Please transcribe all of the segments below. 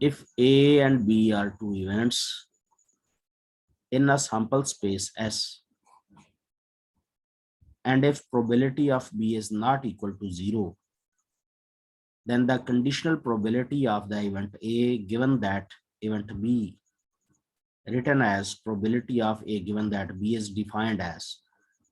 If A and B are two events in a sample space S, and if probability of B is not equal to 0, then the conditional probability of the event A given that event B, written as probability of A given that B, is defined as.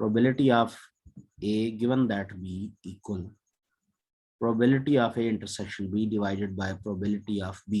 probability of A given that B equal probability of A intersection B divided by probability of B.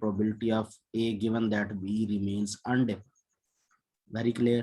probability of A given that B remains undefined. Very clear.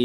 A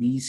B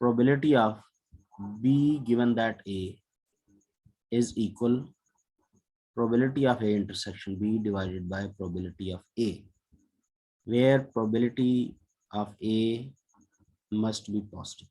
probability of B given that A is equal probability of A intersection B divided by probability of A, where probability of A must be positive.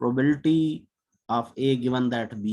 probability of A given that B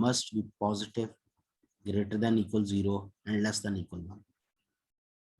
must be positive, greater than equal 0 and less than equal 1.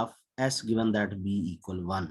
of S given that B equal 1.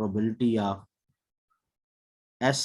probability of S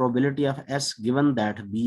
probability of S given that B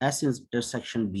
S intersection B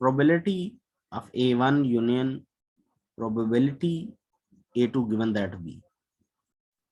probability of A1 union probability A2 given that B،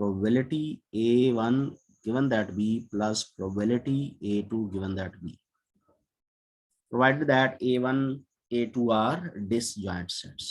probability A1 given that B plus probability A2 given that B, provided that A1 A2 are disjoint sets.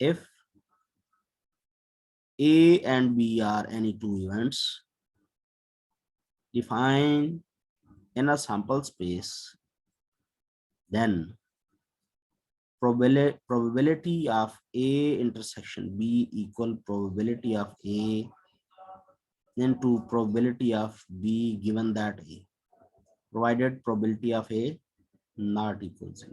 If A and B are any two events defined in a sample space, then probability of A intersection B equal probability of A into probability of B given that A, provided probability of A not equal 0.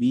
B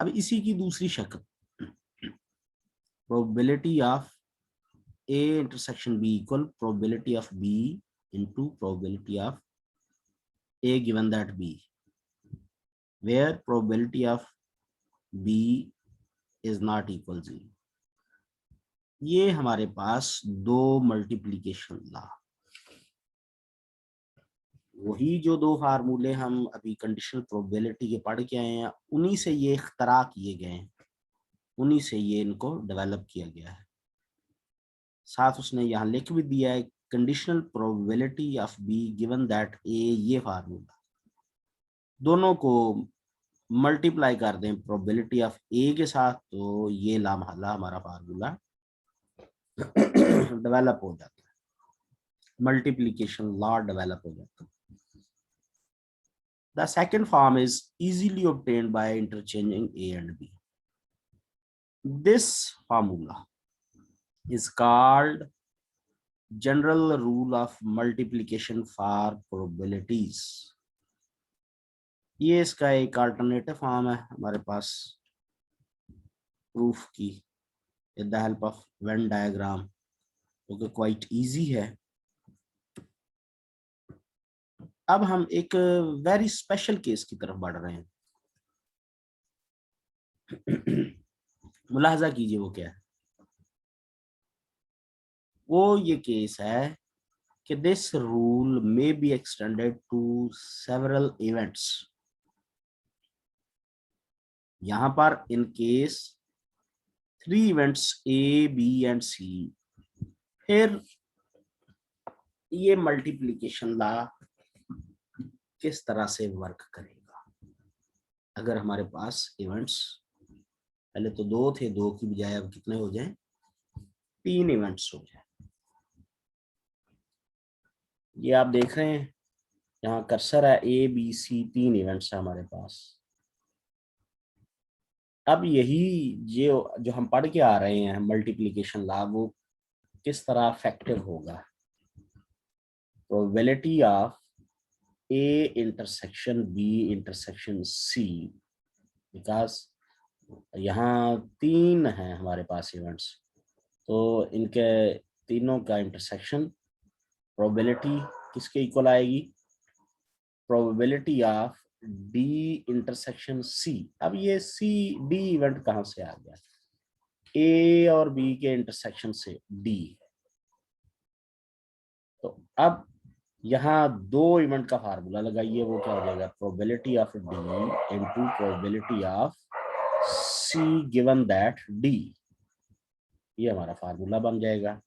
अब इसी की दूसरी शक्ल, probability of A intersection B equal probability of B into probability of A given that B, where probability of B is not equal 0. ये हमारे पास दो multiplication ला, वही जो दो फार्मूले हम अभी कंडीशनल प्रोबेबिलिटी के पढ़ के आए हैं, उन्हीं से ये इख्तरा किए गए हैं, उन्हीं से ये इनको डेवलप किया गया है। साथ उसने यहाँ लिख भी दिया है conditional probability of B given that A, ये फार्मूला दोनों को मल्टीप्लाई कर दें प्रोबेबिलिटी ऑफ ए के साथ, तो ये लामहला हमारा फार्मूला डेवलप हो जाता है, मल्टीप्लिकेशन लॉ डेवलप हो जाता है। The second form is easily obtained by interchanging A and B. This formula is called general rule of multiplication for probabilities. ये इसका एक अल्टरनेटिव फॉर्म है हमारे पास प्रूफ की with the help of Venn diagram, जो कि क्वाइट इजी है। अब हम एक वेरी स्पेशल केस की तरफ बढ़ रहे हैं। मुलाहजा कीजिए वो क्या है। वो ये केस है कि this rule may be extended to several events. यहां पर in case 3 events A, B and C, फिर ये मल्टीप्लिकेशन लॉ किस तरह से वर्क करेगा। अगर हमारे पास इवेंट्स पहले तो 2 थे, 2 की बजाय अब कितने हो जाएं, 3 इवेंट्स हो जाए। ये आप देख रहे हैं यहाँ कर्सर है, ए बी सी 3 इवेंट्स है हमारे पास। अब यही जो हम पढ़ के आ रहे हैं मल्टीप्लिकेशन लॉ, वो किस तरह इफेक्टिव होगा। Probability of A intersection B intersection C, because यहाँ 3 हैं हमारे पास इवेंट्स, तो इनके तीनों का इंटरसेक्शन प्रोबेबिलिटी किसके इक्वल आएगी, probability of D intersection C. अब ये सी डी इवेंट कहाँ से आ गया, ए और बी के इंटरसेक्शन से डी। तो अब यहाँ 2 इवेंट का फार्मूला लगाइए, वो क्या हो जाएगा, probability of D into probability of C given that D, ये हमारा फार्मूला बन जाएगा।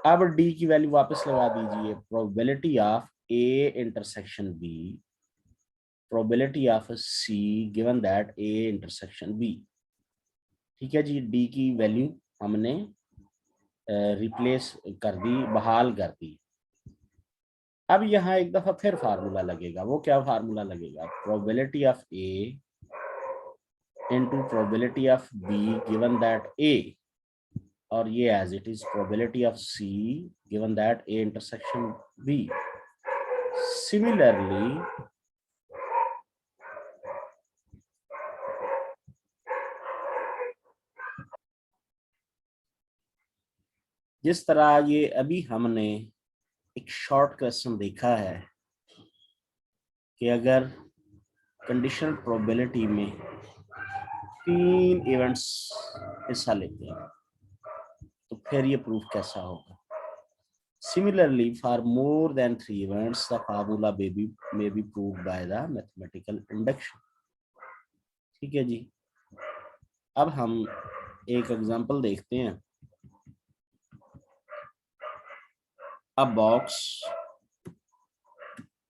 अब डी की वैल्यू वापस लगा दीजिए, probability of A intersection B, probability of C given that A intersection B. ठीक है जी, डी की वैल्यू हमने रिप्लेस कर दी, बहाल कर दी। अब यहाँ एक दफा फिर फार्मूला लगेगा, वो क्या फार्मूला लगेगा, probability of A into probability of B given that A, और ये as it is probability of C given that A intersection B. Similarly जिस तरह ये अभी हमने एक शॉर्ट क्वेश्चन देखा है कि अगर कंडीशनल प्रोबेबिलिटी में 3 इवेंट्स हिस्सा लेते हैं तो फिर ये प्रूफ कैसा होगा। Similarly, for more than 3 events, the formula may be proved by the mathematical induction. ठीक है जी, अब हम एक एग्जांपल देखते हैं। A box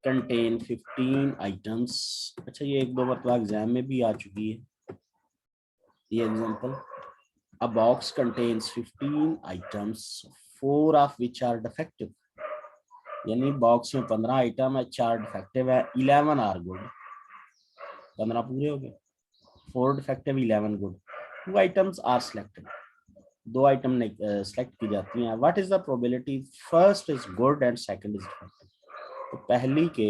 contain 15 items। अच्छा, ये 1-2 मरतबा एग्जाम में भी आ चुकी है ये example. A box contains 15 items, 4 of which are defective। यानी बॉक्स में 15 आइटम है, 4 डिफेक्टिव है, 11 आर गुड। 15 पूरे हो गए, 4 defective, 11 good. 2 items are selected, 2 item select की जाती हैं। What is the probability, first is good and second is defective. तो पहली के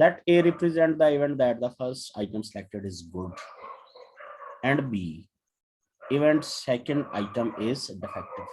Let A represent the event that the first item selected is good and B event second item is defective.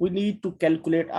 We need to calculate.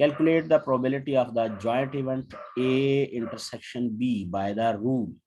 Calculate the probability of the joint event A intersection B by the rule.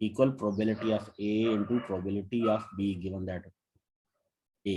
equal probability of A into probability of B given that A.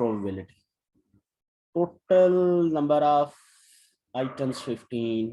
probability total number of items 15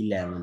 11,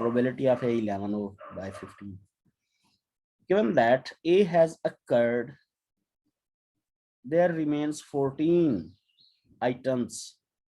probability of A 11 by 15. Given that A has occurred, there remains 14 items.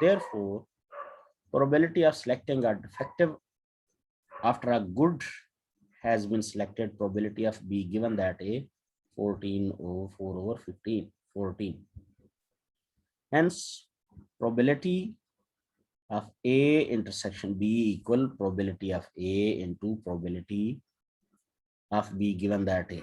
Therefore, probability of selecting a defective after a good has been selected. Probability of B given that A 14 over 4 over 15 14. Hence probability of A intersection B equal probability of A into probability of B given that A.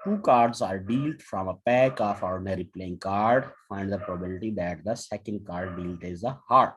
2 cards are dealt from a pack of ordinary playing card. Find the probability that the second card dealt is a heart.